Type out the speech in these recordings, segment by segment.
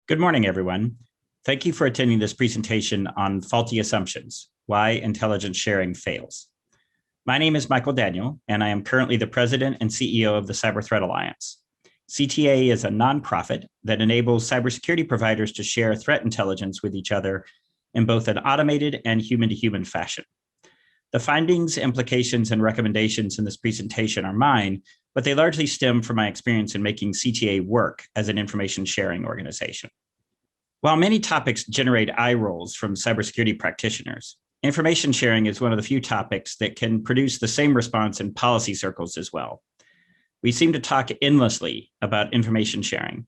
Good morning, everyone. Thank you for attending this presentation on faulty assumptions, why intelligence sharing fails. My name is Michael Daniel, and I am currently the president and CEO of the Cyber Threat Alliance. CTA is a nonprofit that enables cybersecurity providers to share threat intelligence with each other in both an automated and human-to-human fashion. The findings, implications, and recommendations in this presentation are mine, but they largely stem from my experience in making CTA work as an information sharing organization. While many topics generate eye rolls from cybersecurity practitioners, information sharing is one of the few topics that can produce the same response in policy circles as well. We seem to talk endlessly about information sharing,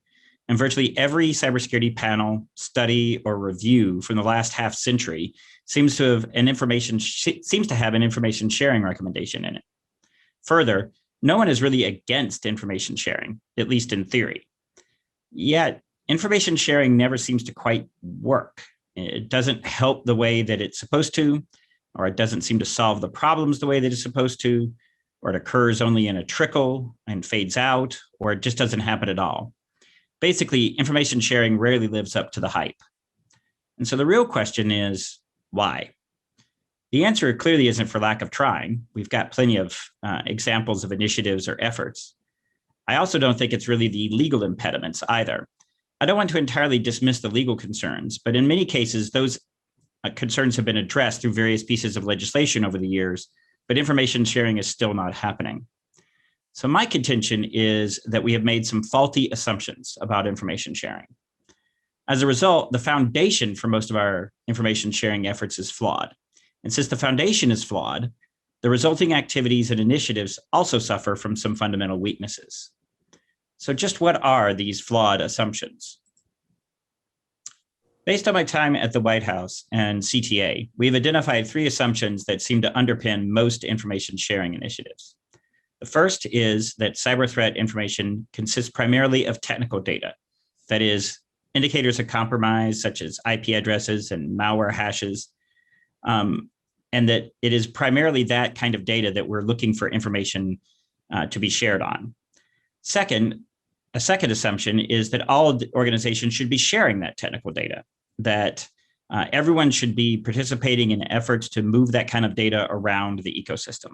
and virtually every cybersecurity panel, study, or review from the last half century seems to have an information sharing recommendation in it. Further, no one is really against information sharing, at least in theory. Yet, information sharing never seems to quite work. It doesn't help the way that it's supposed to, or it doesn't seem to solve the problems the way that it's supposed to, or it occurs only in a trickle and fades out, or it just doesn't happen at all. Basically, information sharing rarely lives up to the hype. And so the real question is, why? The answer clearly isn't for lack of trying. We've got plenty of examples of initiatives or efforts. I also don't think it's really the legal impediments either. I don't want to entirely dismiss the legal concerns, but in many cases, those concerns have been addressed through various pieces of legislation over the years, but information sharing is still not happening. So my contention is that we have made some faulty assumptions about information sharing. As a result, the foundation for most of our information sharing efforts is flawed. And since the foundation is flawed, the resulting activities and initiatives also suffer from some fundamental weaknesses. So just what are these flawed assumptions? Based on my time at the White House and CTA, we've identified 3 assumptions that seem to underpin most information sharing initiatives. The first is that cyber threat information consists primarily of technical data, that is, indicators of compromise such as IP addresses and malware hashes, and that it is primarily that kind of data that we're looking for information to be shared on. A second assumption is that all organizations should be sharing that technical data, that everyone should be participating in efforts to move that kind of data around the ecosystem.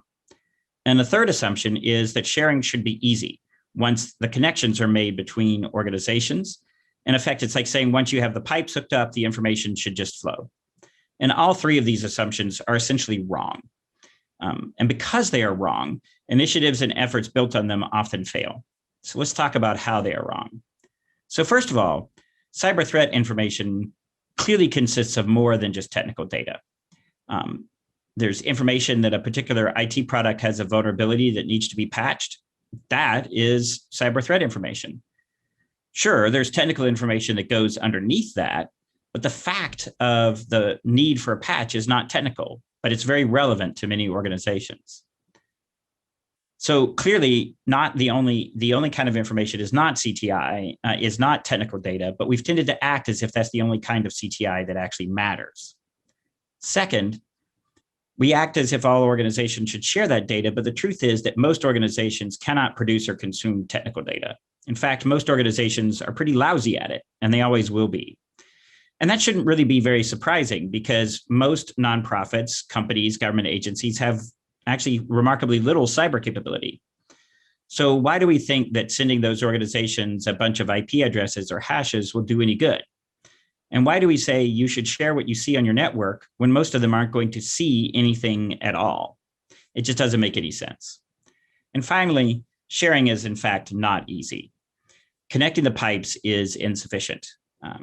And the third assumption is that sharing should be easy once the connections are made between organizations. In effect, it's like saying once you have the pipes hooked up, the information should just flow. And all 3 of these assumptions are essentially wrong. And because they are wrong, initiatives and efforts built on them often fail. So let's talk about how they are wrong. So first of all, cyber threat information clearly consists of more than just technical data. There's information that a particular IT product has a vulnerability that needs to be patched. That is cyber threat information. Sure, there's technical information that goes underneath that, but the fact of the need for a patch is not technical, but it's very relevant to many organizations. So clearly, not the only kind of information is not CTI, is not technical data, but we've tended to act as if that's the only kind of CTI that actually matters. Second, we act as if all organizations should share that data, but the truth is that most organizations cannot produce or consume technical data. In fact, most organizations are pretty lousy at it, and they always will be. And that shouldn't really be very surprising because most nonprofits, companies, government agencies have actually remarkably little cyber capability. So why do we think that sending those organizations a bunch of IP addresses or hashes will do any good? And why do we say you should share what you see on your network when most of them aren't going to see anything at all? It just doesn't make any sense. And finally, sharing is in fact not easy. Connecting the pipes is insufficient.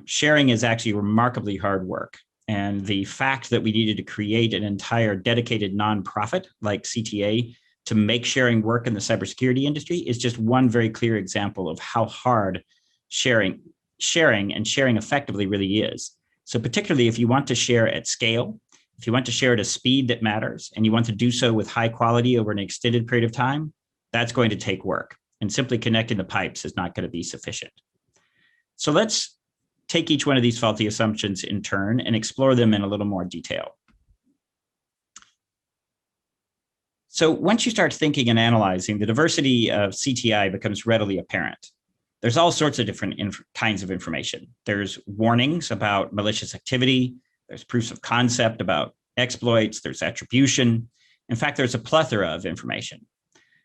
Sharing is actually remarkably hard work. And the fact that we needed to create an entire dedicated nonprofit like CTA to make sharing work in the cybersecurity industry is just one very clear example of how hard sharing effectively really is. So particularly if you want to share at scale, if you want to share at a speed that matters, and you want to do so with high quality over an extended period of time, that's going to take work. And simply connecting the pipes is not going to be sufficient. So let's take each one of these faulty assumptions in turn and explore them in a little more detail. So once you start thinking and analyzing, the diversity of CTI becomes readily apparent. There's all sorts of different kinds of information. There's warnings about malicious activity. There's proofs of concept about exploits. There's attribution. In fact, there's a plethora of information.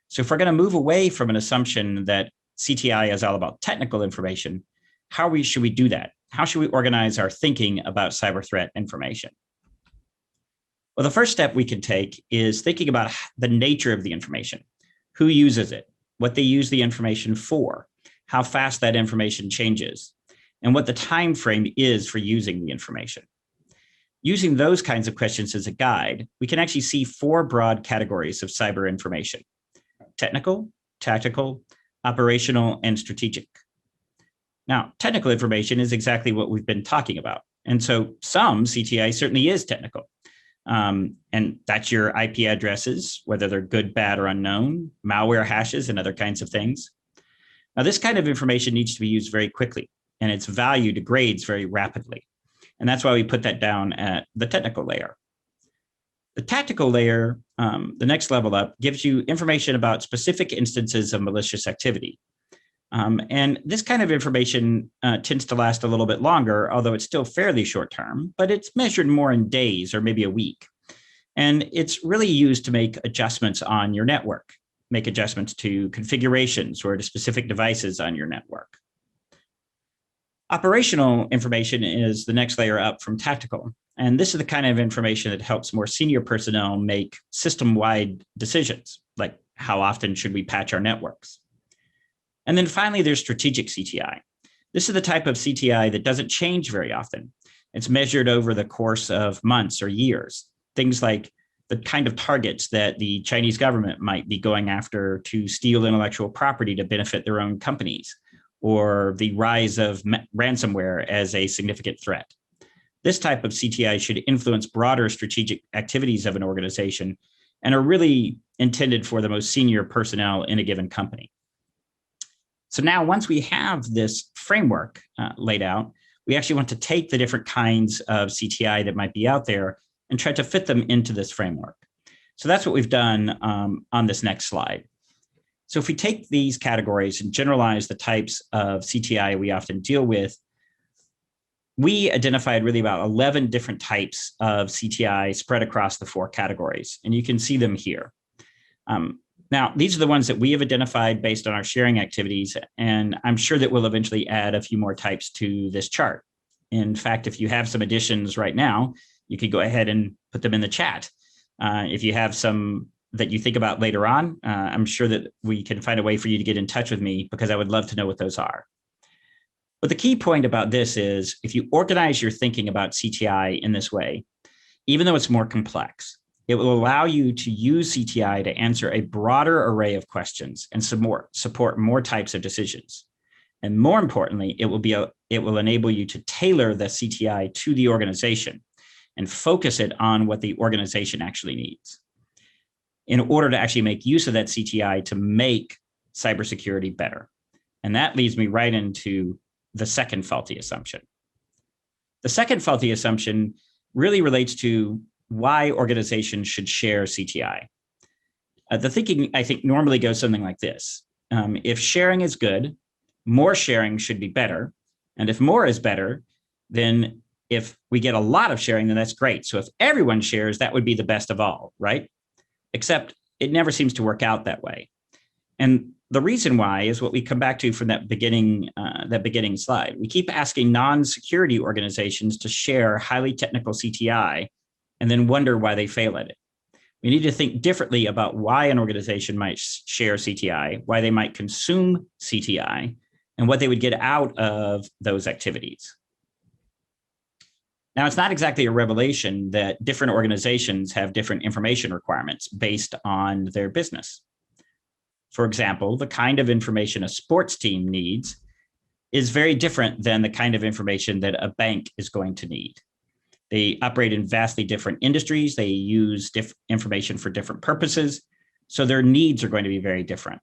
So if we're going to move away from an assumption that CTI is all about technical information, should we do that? How should we organize our thinking about cyber threat information? Well, the first step we can take is thinking about the nature of the information, who uses it, what they use the information for, how fast that information changes, and what the time frame is for using the information. Using those kinds of questions as a guide, we can actually see 4 broad categories of cyber information: technical, tactical, operational, and strategic. Now, technical information is exactly what we've been talking about. And so some CTI certainly is technical. And that's your IP addresses, whether they're good, bad, or unknown, malware hashes, and other kinds of things. Now, this kind of information needs to be used very quickly, and its value degrades very rapidly. And that's why we put that down at the technical layer. The tactical layer, the next level up, gives you information about specific instances of malicious activity. And this kind of information tends to last a little bit longer, although it's still fairly short term, but it's measured more in days or maybe a week. And it's really used to make adjustments on your network, make adjustments to configurations or to specific devices on your network. Operational information is the next layer up from tactical. And this is the kind of information that helps more senior personnel make system-wide decisions, like how often should we patch our networks. And then finally, there's strategic CTI. This is the type of CTI that doesn't change very often. It's measured over the course of months or years. Things like the kind of targets that the Chinese government might be going after to steal intellectual property to benefit their own companies, or the rise of ransomware as a significant threat. This type of CTI should influence broader strategic activities of an organization and are really intended for the most senior personnel in a given company. So now, once we have this framework laid out, we actually want to take the different kinds of CTI that might be out there and try to fit them into this framework. So that's what we've done on this next slide. So if we take these categories and generalize the types of CTI we often deal with, we identified really about 11 different types of CTI spread across the 4 categories, and you can see them here. Now, these are the ones that we have identified based on our sharing activities, and I'm sure that we'll eventually add a few more types to this chart. In fact, if you have some additions right now, you could go ahead and put them in the chat. If you have some that you think about later on, I'm sure that we can find a way for you to get in touch with me, because I would love to know what those are. But the key point about this is, if you organize your thinking about CTI in this way, even though it's more complex, it will allow you to use CTI to answer a broader array of questions and support more types of decisions. And more importantly, it will enable you to tailor the CTI to the organization and focus it on what the organization actually needs, in order to actually make use of that CTI to make cybersecurity better. And that leads me right into the second faulty assumption. The second faulty assumption really relates to why organizations should share CTI. The thinking, I think, normally goes something like this. If sharing is good, more sharing should be better. And if more is better, then if we get a lot of sharing, then that's great. So if everyone shares, that would be the best of all, right? Except it never seems to work out that way. And the reason why is what we come back to from that beginning slide. We keep asking non-security organizations to share highly technical CTI and then wonder why they fail at it. We need to think differently about why an organization might share CTI, why they might consume CTI, and what they would get out of those activities. Now, it's not exactly a revelation that different organizations have different information requirements based on their business. For example, the kind of information a sports team needs is very different than the kind of information that a bank is going to need. They operate in vastly different industries. They use information for different purposes. So their needs are going to be very different.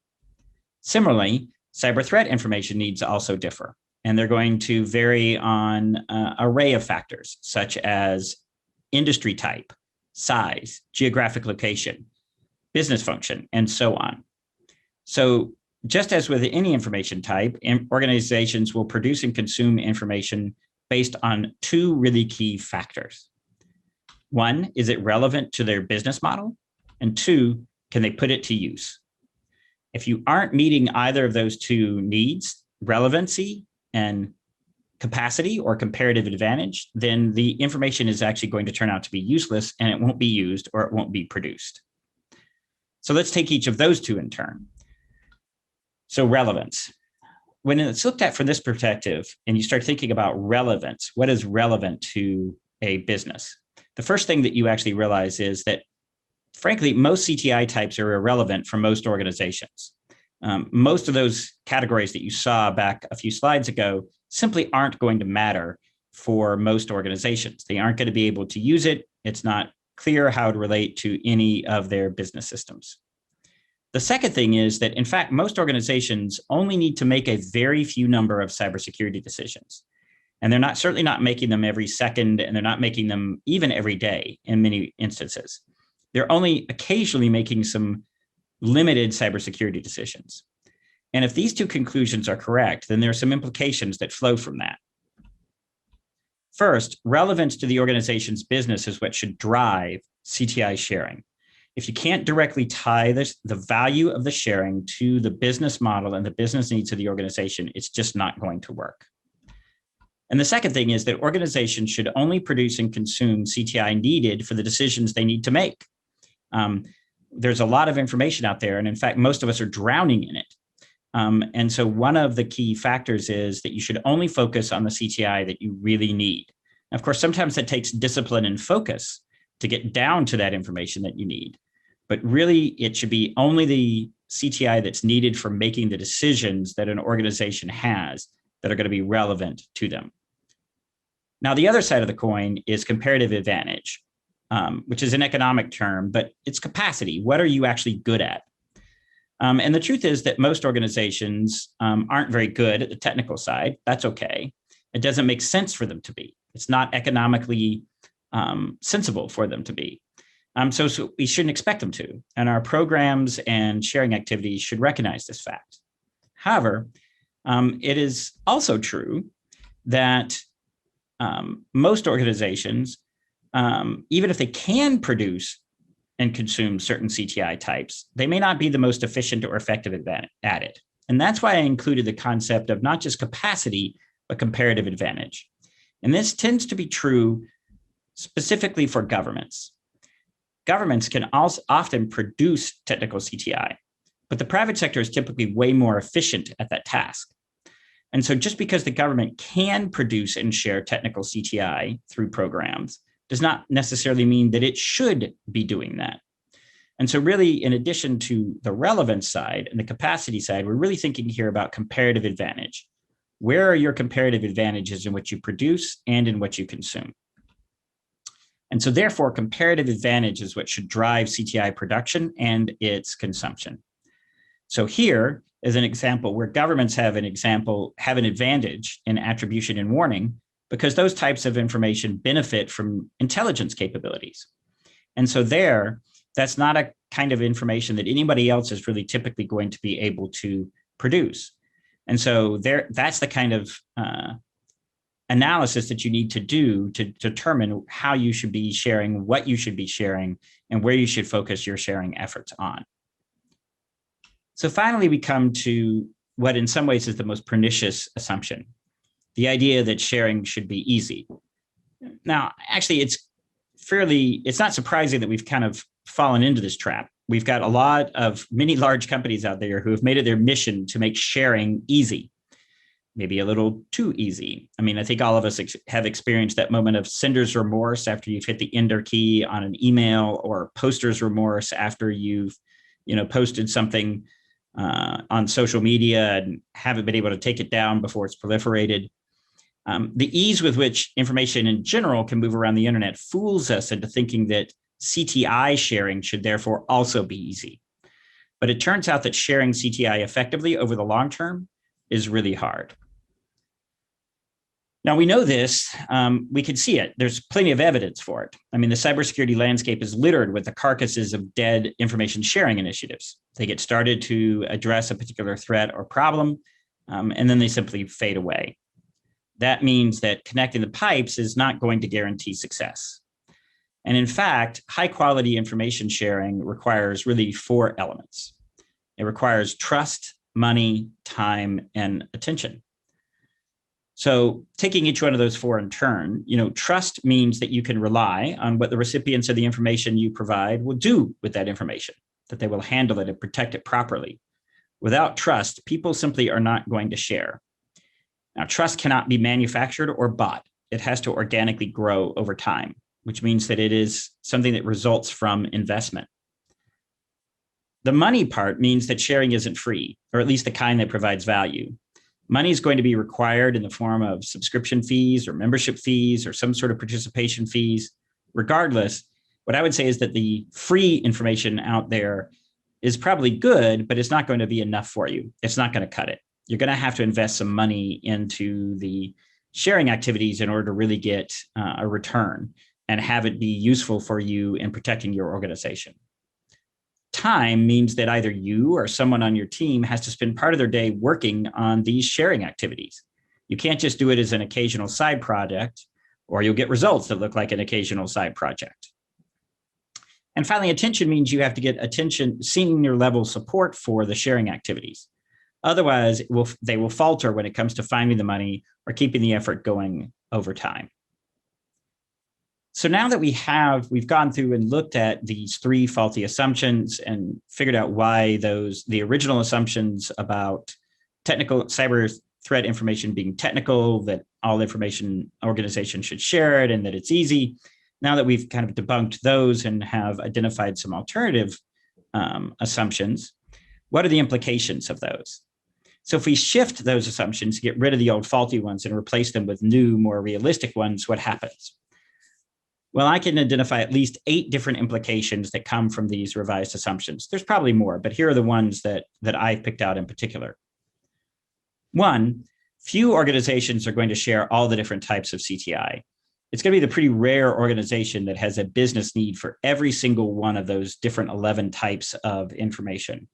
Similarly, cyber threat information needs also differ. And they're going to vary on an array of factors, such as industry type, size, geographic location, business function, and so on. So Just as with any information type, organizations will produce and consume information based on two really key factors. One, is it relevant to their business model? And two, can they put it to use? If you aren't meeting either of those two needs, relevancy and capacity or comparative advantage, then the information is actually going to turn out to be useless and it won't be used or it won't be produced. So let's take each of those two in turn. So relevance. When it's looked at from this perspective and you start thinking about relevance, what is relevant to a business? The first thing that you actually realize is that, frankly, most CTI types are irrelevant for most organizations. Most of those categories that you saw back a few slides ago simply aren't going to matter for most organizations. They aren't going to be able to use it. It's not clear how to relate to any of their business systems. The second thing is that, in fact, most organizations only need to make a very few number of cybersecurity decisions. And they're certainly not making them every second, and they're not making them even every day in many instances. They're only occasionally making some limited cybersecurity decisions. And if these two conclusions are correct, then there are some implications that flow from that. First, relevance to the organization's business is what should drive CTI sharing. If you can't directly tie the value of the sharing to the business model and the business needs of the organization, it's just not going to work. And the second thing is that organizations should only produce and consume CTI needed for the decisions they need to make. There's a lot of information out there, and in fact, most of us are drowning in it. And so one of the key factors is that you should only focus on the CTI that you really need. Of course, sometimes that takes discipline and focus to get down to that information that you need. But really, it should be only the CTI that's needed for making the decisions that an organization has that are going to be relevant to them. Now, the other side of the coin is comparative advantage, which is an economic term, but it's capacity. What are you actually good at? And the truth is that most organizations aren't very good at the technical side. That's okay. It doesn't make sense for them to be. It's not economically sensible for them to be. So we shouldn't expect them to. And our programs and sharing activities should recognize this fact. However, it is also true that most organizations, even if they can produce and consume certain CTI types, they may not be the most efficient or effective at it. And that's why I included the concept of not just capacity, but comparative advantage. And this tends to be true specifically for governments. Governments can also often produce technical CTI, but the private sector is typically way more efficient at that task. And so just because the government can produce and share technical CTI through programs does not necessarily mean that it should be doing that. And so really, in addition to the relevance side and the capacity side, we're really thinking here about comparative advantage. Where are your comparative advantages in what you produce and in what you consume? And so therefore, comparative advantage is what should drive CTI production and its consumption. So here is an example where governments have an advantage in attribution and warning, because those types of information benefit from intelligence capabilities. And so that's not a kind of information that anybody else is really typically going to be able to produce. And so that's the kind of analysis that you need to do to determine how you should be sharing, what you should be sharing, and where you should focus your sharing efforts on. So finally, we come to what in some ways is the most pernicious assumption, the idea that sharing should be easy. Now, actually, it's not surprising that we've kind of fallen into this trap. We've got many large companies out there who have made it their mission to make sharing easy, maybe a little too easy. I mean, I think all of us have experienced that moment of sender's remorse after you've hit the enter key on an email, or poster's remorse after you've posted something on social media and haven't been able to take it down before it's proliferated. The ease with which information in general can move around the internet fools us into thinking that CTI sharing should therefore also be easy. But it turns out that sharing CTI effectively over the long term is really hard. Now we know this, we can see it. There's plenty of evidence for it. I mean, the cybersecurity landscape is littered with the carcasses of dead information sharing initiatives. They get started to address a particular threat or problem, and then they simply fade away. That means that connecting the pipes is not going to guarantee success. And in fact, high quality information sharing requires really 4 elements. It requires trust, money, time, and attention. So taking each one of those 4 in turn, trust means that you can rely on what the recipients of the information you provide will do with that information, that they will handle it and protect it properly. Without trust, people simply are not going to share. Now, trust cannot be manufactured or bought. It has to organically grow over time, which means that it is something that results from investment. The money part means that sharing isn't free, or at least the kind that provides value. Money is going to be required in the form of subscription fees or membership fees or some sort of participation fees. Regardless, what I would say is that the free information out there is probably good, but it's not going to be enough for you. It's not going to cut it. You're going to have to invest some money into the sharing activities in order to really get a return and have it be useful for you in protecting your organization. Time means that either you or someone on your team has to spend part of their day working on these sharing activities. You can't just do it as an occasional side project, or you'll get results that look like an occasional side project. And finally, attention means you have to get senior level support for the sharing activities. Otherwise, they will falter when it comes to finding the money or keeping the effort going over time. So now that we've gone through and looked at these 3 faulty assumptions and figured out why the original assumptions about technical cyber threat information being technical, that all information organizations should share it and that it's easy. Now that we've kind of debunked those and have identified some alternative assumptions, what are the implications of those? So if we shift those assumptions, get rid of the old faulty ones and replace them with new, more realistic ones, what happens? Well, I can identify at least 8 different implications that come from these revised assumptions. There's probably more, but here are the ones that I've picked out in particular. 1, few organizations are going to share all the different types of CTI. It's going to be the pretty rare organization that has a business need for every single one of those different 11 types of information.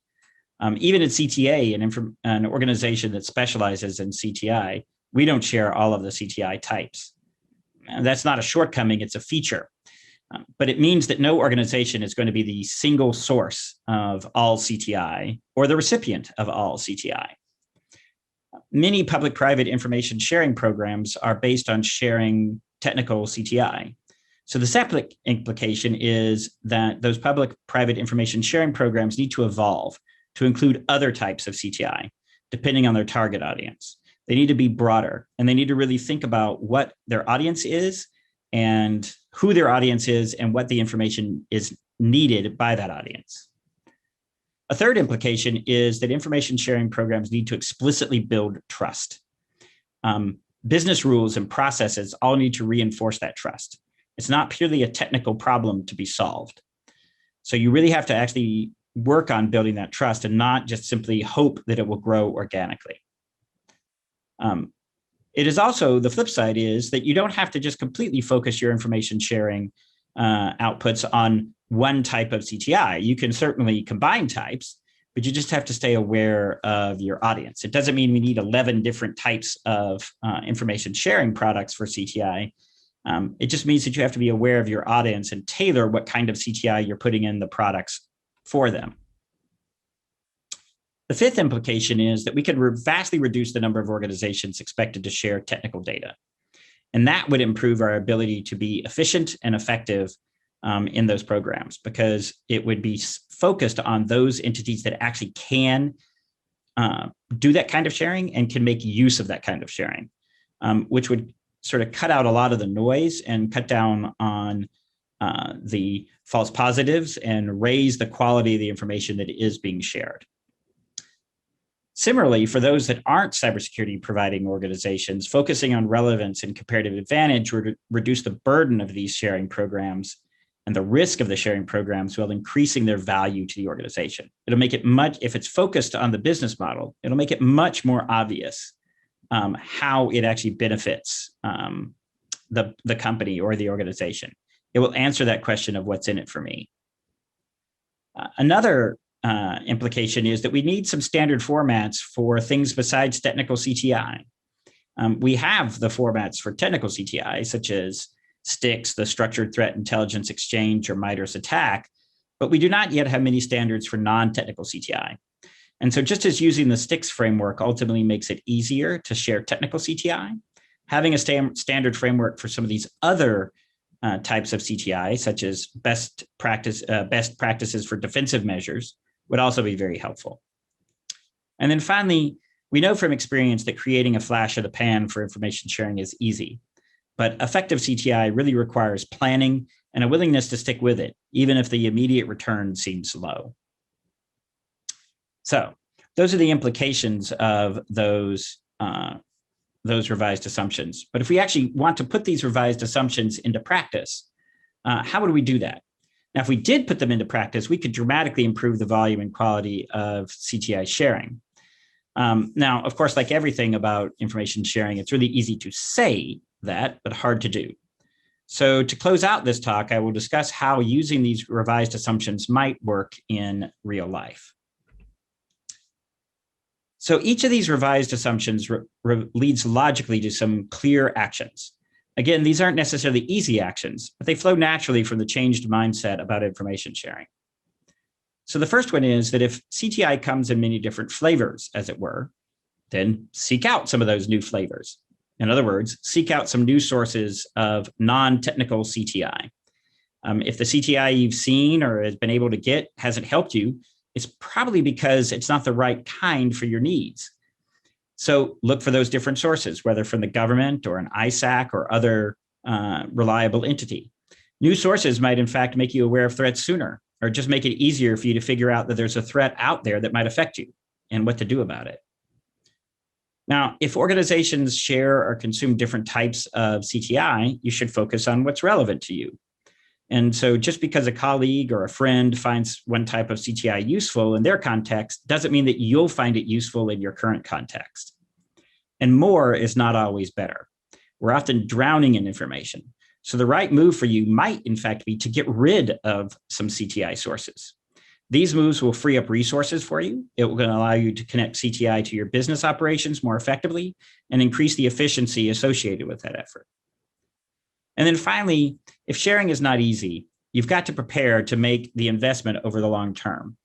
Even at CTA, an organization that specializes in CTI, we don't share all of the CTI types. And that's not a shortcoming, it's a feature. But it means that no organization is going to be the single source of all CTI or the recipient of all CTI. Many public-private information sharing programs are based on sharing technical CTI. So the separate implication is that those public-private information sharing programs need to evolve to include other types of CTI, depending on their target audience. They need to be broader, and they need to really think about what their audience is and who their audience is and what the information is needed by that audience. A third implication is that information sharing programs need to explicitly build trust. Business rules and processes all need to reinforce that trust. It's not purely a technical problem to be solved. So you really have to actually work on building that trust and not just simply hope that it will grow organically. It is also, the flip side is that you don't have to just completely focus your information sharing outputs on one type of CTI. You can certainly combine types, but you just have to stay aware of your audience. It doesn't mean we need 11 different types of information sharing products for CTI. It just means that you have to be aware of your audience and tailor what kind of CTI you're putting in the products for them. The fifth implication is that we could vastly reduce the number of organizations expected to share technical data. And that would improve our ability to be efficient and effective in those programs, because it would be focused on those entities that actually can do that kind of sharing and can make use of that kind of sharing, which would sort of cut out a lot of the noise and cut down on the false positives and raise the quality of the information that is being shared. Similarly, for those that aren't cybersecurity providing organizations, focusing on relevance and comparative advantage would reduce the burden of these sharing programs and the risk of the sharing programs while increasing their value to the organization. It'll make it much, if it's focused on the business model, it'll make it much more obvious how it actually benefits the company or the organization. It will answer that question of what's in it for me. Another implication is that we need some standard formats for things besides technical CTI. We have the formats for technical CTI, such as STIX, the Structured Threat Intelligence Exchange, or MITRE's ATT&CK, but we do not yet have many standards for non-technical CTI. And so just as using the STIX framework ultimately makes it easier to share technical CTI, having a standard framework for some of these other types of CTI, such as best practices for defensive measures, would also be very helpful. And then finally, we know from experience that creating a flash of the pan for information sharing is easy, but effective CTI really requires planning and a willingness to stick with it, even if the immediate return seems low. So those are the implications of those revised assumptions. But if we actually want to put these revised assumptions into practice, how would we do that? Now, if we did put them into practice, we could dramatically improve the volume and quality of CTI sharing. Now, of course, like everything about information sharing, it's really easy to say that, but hard to do. So to close out this talk, I will discuss how using these revised assumptions might work in real life. So each of these revised assumptions leads logically to some clear actions. Again, these aren't necessarily easy actions, but they flow naturally from the changed mindset about information sharing. So the first one is that if CTI comes in many different flavors, as it were, then seek out some of those new flavors. In other words, seek out some new sources of non-technical CTI. If the CTI you've seen or has been able to get hasn't helped you, it's probably because it's not the right kind for your needs. So look for those different sources, whether from the government or an RSAC or other reliable entity. New sources might, in fact, make you aware of threats sooner, or just make it easier for you to figure out that there's a threat out there that might affect you and what to do about it. Now, if organizations share or consume different types of CTI, you should focus on what's relevant to you. And so just because a colleague or a friend finds one type of CTI useful in their context doesn't mean that you'll find it useful in your current context. And more is not always better. We're often drowning in information. So the right move for you might, in fact, be to get rid of some CTI sources. These moves will free up resources for you. It will allow you to connect CTI to your business operations more effectively and increase the efficiency associated with that effort. And then finally, if sharing is not easy, you've got to prepare to make the investment over the long term.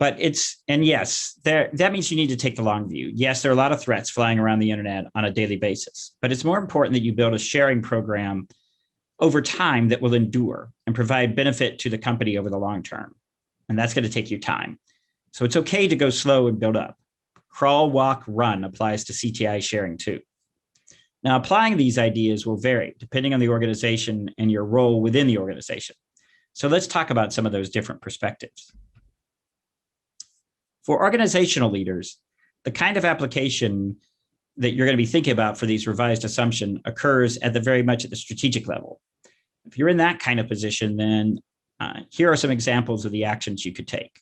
But that means you need to take the long view. Yes, there are a lot of threats flying around the internet on a daily basis, but it's more important that you build a sharing program over time that will endure and provide benefit to the company over the long term. And that's going to take you time. So it's okay to go slow and build up. Crawl, walk, run applies to CTI sharing too. Now, applying these ideas will vary depending on the organization and your role within the organization. So let's talk about some of those different perspectives. For organizational leaders, the kind of application that you're going to be thinking about for these revised assumptions occurs at very much at the strategic level. If you're in that kind of position, then here are some examples of the actions you could take.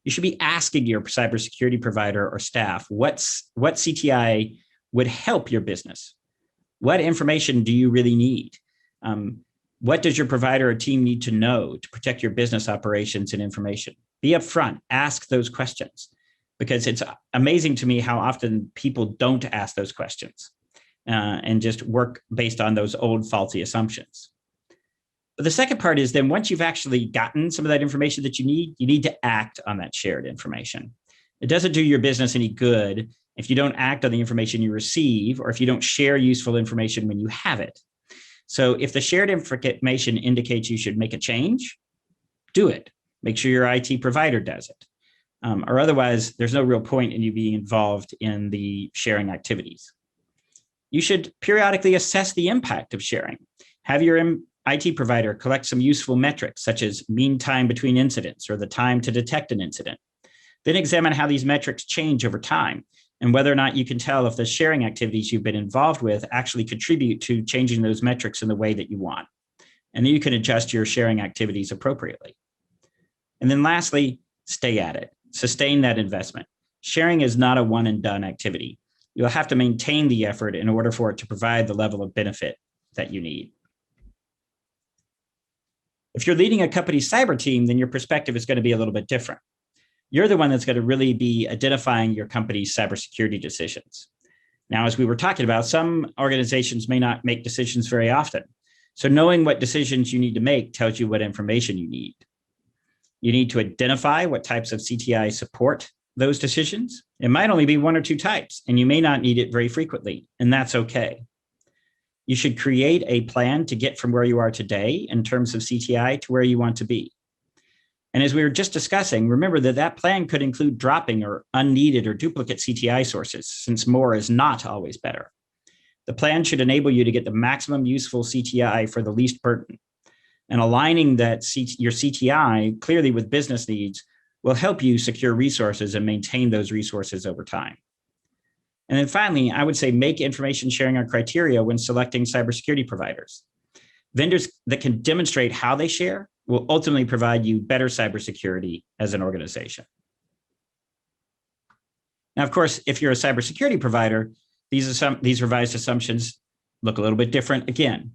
You should be asking your cybersecurity provider or staff what CTI would help your business. What information do you really need? What does your provider or team need to know to protect your business operations and information? Be upfront, ask those questions, because it's amazing to me how often people don't ask those questions and just work based on those old faulty assumptions. But the second part is then once you've actually gotten some of that information that you need to act on that shared information. It doesn't do your business any good if you don't act on the information you receive or if you don't share useful information when you have it. So if the shared information indicates you should make a change, do it. Make sure your IT provider does it. Or otherwise, there's no real point in you being involved in the sharing activities. You should periodically assess the impact of sharing. Have your IT provider collect some useful metrics, such as mean time between incidents or the time to detect an incident. Then examine how these metrics change over time and whether or not you can tell if the sharing activities you've been involved with actually contribute to changing those metrics in the way that you want. And then you can adjust your sharing activities appropriately. And then lastly, stay at it. Sustain that investment. Sharing is not a one and done activity. you'll have to maintain the effort in order for it to provide the level of benefit that you need. If you're leading a company's cyber team, then your perspective is going to be a little bit different. You're the one that's going to really be identifying your company's cybersecurity decisions. Now, as we were talking about, some organizations may not make decisions very often. So knowing what decisions you need to make tells you what information you need. You need to identify what types of CTI support those decisions. It might only be one or two types, and you may not need it very frequently, and that's okay. You should create a plan to get from where you are today in terms of CTI to where you want to be. And as we were just discussing, remember that that plan could include dropping or unneeded or duplicate CTI sources, since more is not always better. The plan should enable you to get the maximum useful CTI for the least burden. And aligning your CTI clearly with business needs will help you secure resources and maintain those resources over time. And then finally, I would say make information sharing a criteria when selecting cybersecurity providers. Vendors that can demonstrate how they share will ultimately provide you better cybersecurity as an organization. Now, of course, if you're a cybersecurity provider, these revised assumptions look a little bit different again.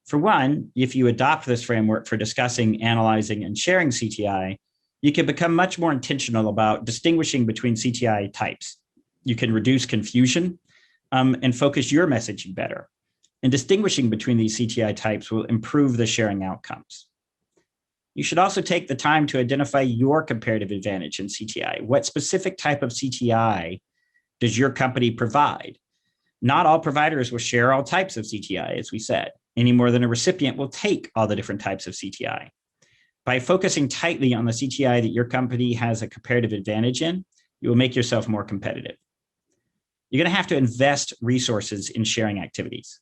For one, if you adopt this framework for discussing, analyzing, and sharing CTI, you can become much more intentional about distinguishing between CTI types. You can reduce confusion and focus your messaging better. And distinguishing between these CTI types will improve the sharing outcomes. You should also take the time to identify your comparative advantage in CTI. What specific type of CTI does your company provide? Not all providers will share all types of CTI, as we said, any more than a recipient will take all the different types of CTI. By focusing tightly on the CTI that your company has a comparative advantage in, you will make yourself more competitive. You're going to have to invest resources in sharing activities.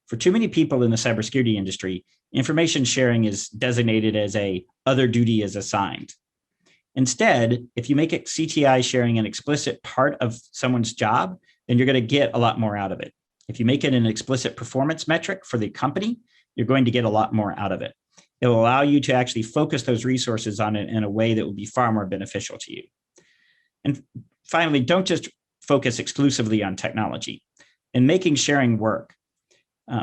For too many people in the cybersecurity industry, information sharing is designated as a other duty is assigned. Instead, if you make it CTI sharing an explicit part of someone's job, then you're going to get a lot more out of it. If you make it an explicit performance metric for the company, you're going to get a lot more out of it. It will allow you to actually focus those resources on it in a way that will be far more beneficial to you. And finally, don't just focus exclusively on technology. In making sharing work,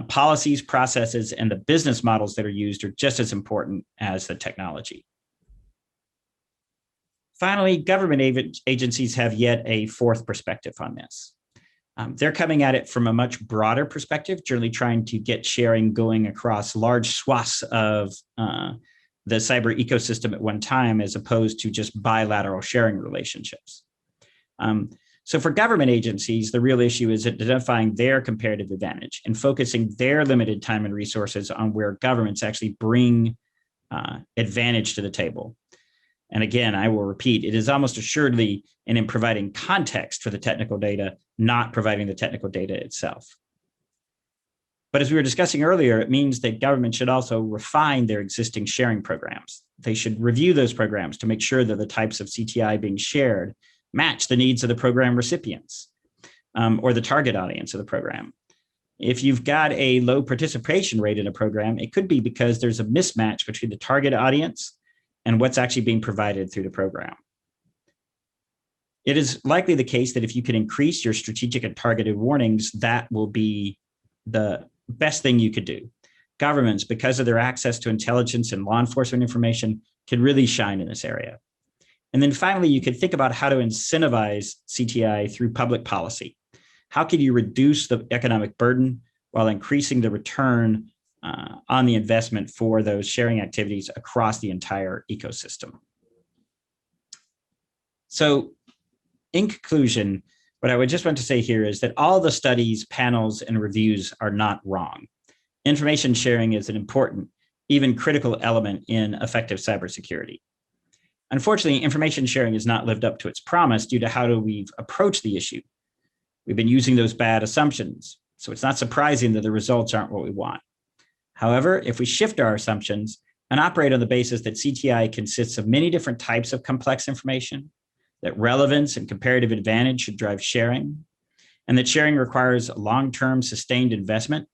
policies, processes, and the business models that are used are just as important as the technology. Finally, government agencies have yet a fourth perspective on this. They're coming at it from a much broader perspective, generally trying to get sharing going across large swaths of the cyber ecosystem at one time, as opposed to just bilateral sharing relationships. So for government agencies, the real issue is identifying their comparative advantage and focusing their limited time and resources on where governments actually bring advantage to the table. And again, I will repeat, it is almost assuredly in providing context for the technical data, not providing the technical data itself. But as we were discussing earlier, it means that government should also refine their existing sharing programs. They should review those programs to make sure that the types of CTI being shared match the needs of the program recipients or the target audience of the program. If you've got a low participation rate in a program, it could be because there's a mismatch between the target audience and what's actually being provided through the program. It is likely the case that if you can increase your strategic and targeted warnings, that will be the best thing you could do. Governments, because of their access to intelligence and law enforcement information, can really shine in this area. And then finally, you could think about how to incentivize CTI through public policy. How can you reduce the economic burden while increasing the return on the investment for those sharing activities across the entire ecosystem? So in conclusion, what I would just want to say here is that all the studies, panels, and reviews are not wrong. Information sharing is an important, even critical element in effective cybersecurity. Unfortunately, information sharing has not lived up to its promise due to how we've approached the issue. We've been using those bad assumptions, so it's not surprising that the results aren't what we want. However, if we shift our assumptions and operate on the basis that CTI consists of many different types of complex information, that relevance and comparative advantage should drive sharing, and that sharing requires long-term sustained investment,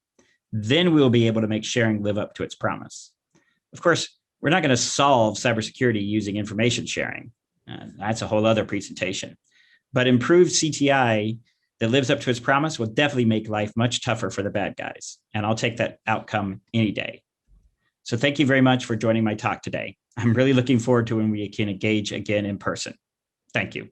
then we'll be able to make sharing live up to its promise. Of course, we're not going to solve cybersecurity using information sharing. That's a whole other presentation. But improved CTI that lives up to its promise will definitely make life much tougher for the bad guys. And I'll take that outcome any day. So thank you very much for joining my talk today. I'm really looking forward to when we can engage again in person. Thank you.